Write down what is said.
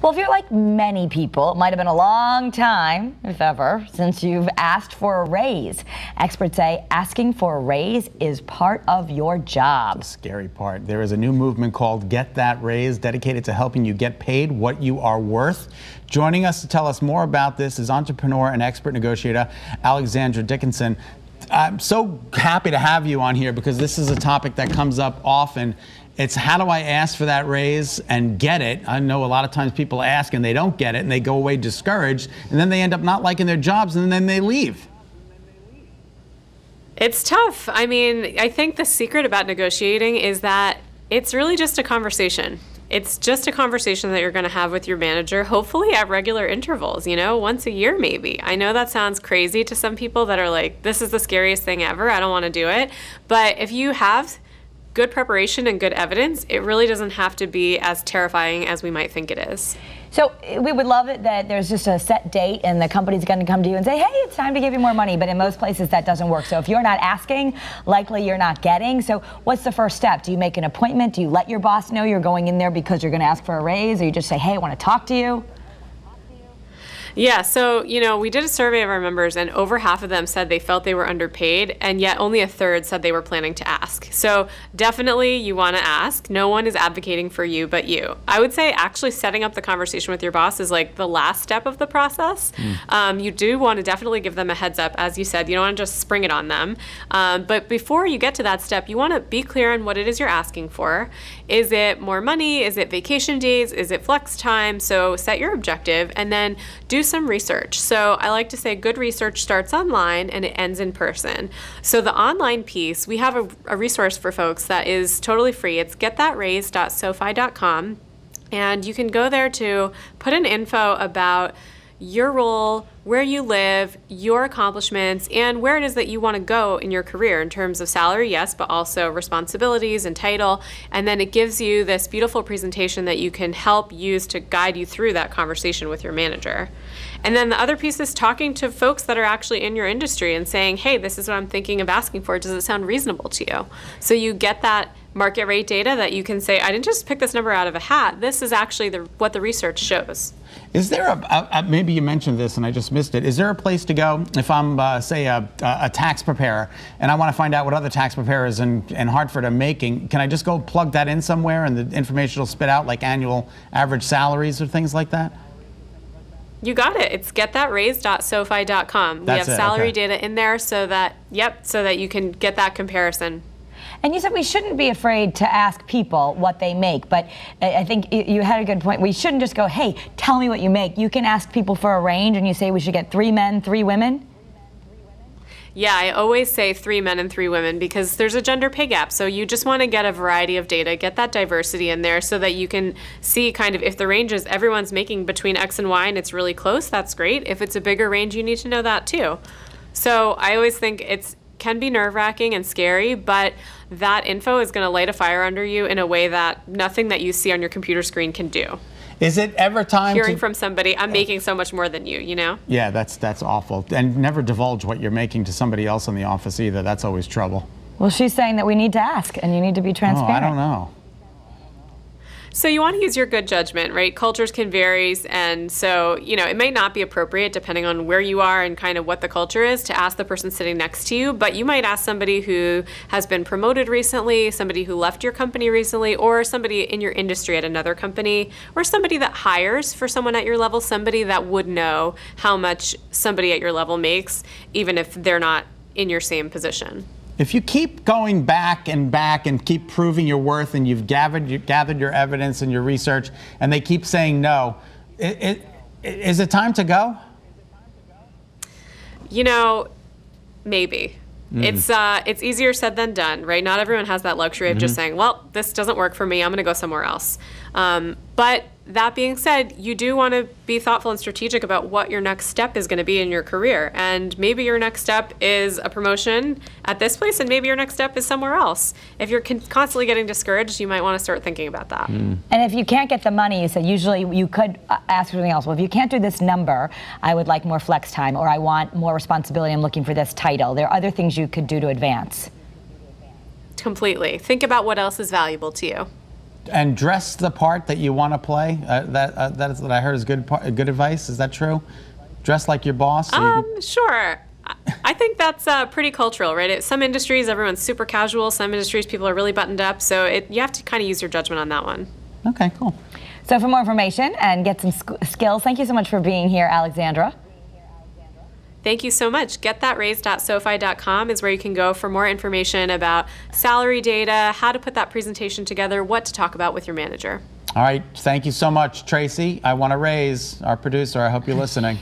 Well, if you're like many people, it might have been a long time, if ever, since you've asked for a raise. Experts say asking for a raise is part of your job. The scary part. There is a new movement called Get That Raise, dedicated to helping you get paid what you are worth. Joining us to tell us more about this is entrepreneur and expert negotiator Alexandra Dickinson. I'm so happy to have you on here because this is a topic that comes up often. It's how do I ask for that raise and get it? I know a lot of times people ask and they don't get it and they go away discouraged and then they end up not liking their jobs and then they leave. It's tough. I mean, I think the secret about negotiating is that it's really just a conversation. It's just a conversation that you're going to have with your manager, hopefully at regular intervals, you know, once a year maybe. I know that sounds crazy to some people that are like, this is the scariest thing ever, I don't want to do it. But if you have good preparation and good evidence, it really doesn't have to be as terrifying as we might think it is. So we would love it that there's just a set date and the company's going to come to you and say, hey, it's time to give you more money. But in most places that doesn't work. So if you're not asking, likely you're not getting. So what's the first step? Do you make an appointment? Do you let your boss know you're going in there because you're going to ask for a raise? Or you just say, hey, I want to talk to you? Yeah, so, you know, we did a survey of our members and over half of them said they felt they were underpaid, and yet only a third said they were planning to ask. So definitely you want to ask. No one is advocating for you but you. I would say actually setting up the conversation with your boss is like the last step of the process. You do want to definitely give them a heads up. As you said, you don't want to just spring it on them. But before you get to that step, you want to be clear on what it is you're asking for. Is it more money? Is it vacation days? Is it flex time? So set your objective and then do some research. So I like to say good research starts online and it ends in person. So the online piece, we have a resource for folks that is totally free. It's getthatraise.sofi.com, and you can go there to put in info about your role, where you live, your accomplishments, and where it is that you want to go in your career in terms of salary, yes, but also responsibilities and title. And then it gives you this beautiful presentation that you can help use to guide you through that conversation with your manager. And then the other piece is talking to folks that are actually in your industry and saying, hey, this is what I'm thinking of asking for. Does it sound reasonable to you? So you get that market rate data that you can say, I didn't just pick this number out of a hat. This is actually what the research shows. Is there maybe you mentioned this and I just missed it. Is there a place to go if I'm, say, a tax preparer and I want to find out what other tax preparers in Hartford are making? Can I just go plug that in somewhere and the information will spit out like annual average salaries or things like that? You got it. It's getthatraise.sofi.com. We have salary data in there so that, so that you can get that comparison. And you said we shouldn't be afraid to ask people what they make, but I think you had a good point. We shouldn't just go, hey, tell me what you make. You can ask people for a range and you say we should get 3 men, 3 women. Yeah, I always say 3 men and 3 women because there's a gender pay gap. So you just want to get a variety of data, get that diversity in there so that you can see kind of if the range is everyone's making between X and Y and it's really close, that's great. If it's a bigger range, you need to know that too. So I always think it can be nerve-wracking and scary, but that info is going to light a fire under you in a way that nothing that you see on your computer screen can do. Is it ever time hearing from somebody, I'm making so much more than you, you know? Yeah, that's awful. And never divulge what you're making to somebody else in the office either. That's always trouble. Well, she's saying that we need to ask and you need to be transparent. Oh, I don't know. So you want to use your good judgment, right? Cultures can vary, and so, you know, it may not be appropriate depending on where you are and kind of what the culture is to ask the person sitting next to you, but you might ask somebody who has been promoted recently, somebody who left your company recently, or somebody in your industry at another company, or somebody that hires for someone at your level, somebody that would know how much somebody at your level makes, even if they're not in your same position. If you keep going back and keep proving your worth and you've gathered your evidence and your research and they keep saying no, is it time to go? You know, maybe. It's easier said than done, right? Not everyone has that luxury of just saying, well, this doesn't work for me, I'm going to go somewhere else. But that being said, you do want to be thoughtful and strategic about what your next step is going to be in your career. And maybe your next step is a promotion at this place, and maybe your next step is somewhere else. If you're constantly getting discouraged, you might want to start thinking about that. And if you can't get the money, you said usually you could ask for something else. Well, if you can't do this number, I would like more flex time, or I want more responsibility, I'm looking for this title. There are other things you could do to advance. Completely. Think about what else is valuable to you. And dress the part that you want to play. That is what I heard is good advice. Is that true? Dress like your boss. So Sure. I think that's pretty cultural, right? Some industries, everyone's super casual. Some industries, people are really buttoned up. So you have to kind of use your judgment on that one. Okay, cool. So for more information and get some skills, thank you so much for being here, Alexandra. Thank you so much. GetThatRaise.SoFi.com is where you can go for more information about salary data, how to put that presentation together, what to talk about with your manager. All right. Thank you so much, Tracy. I want to raise our producer. I hope you're listening.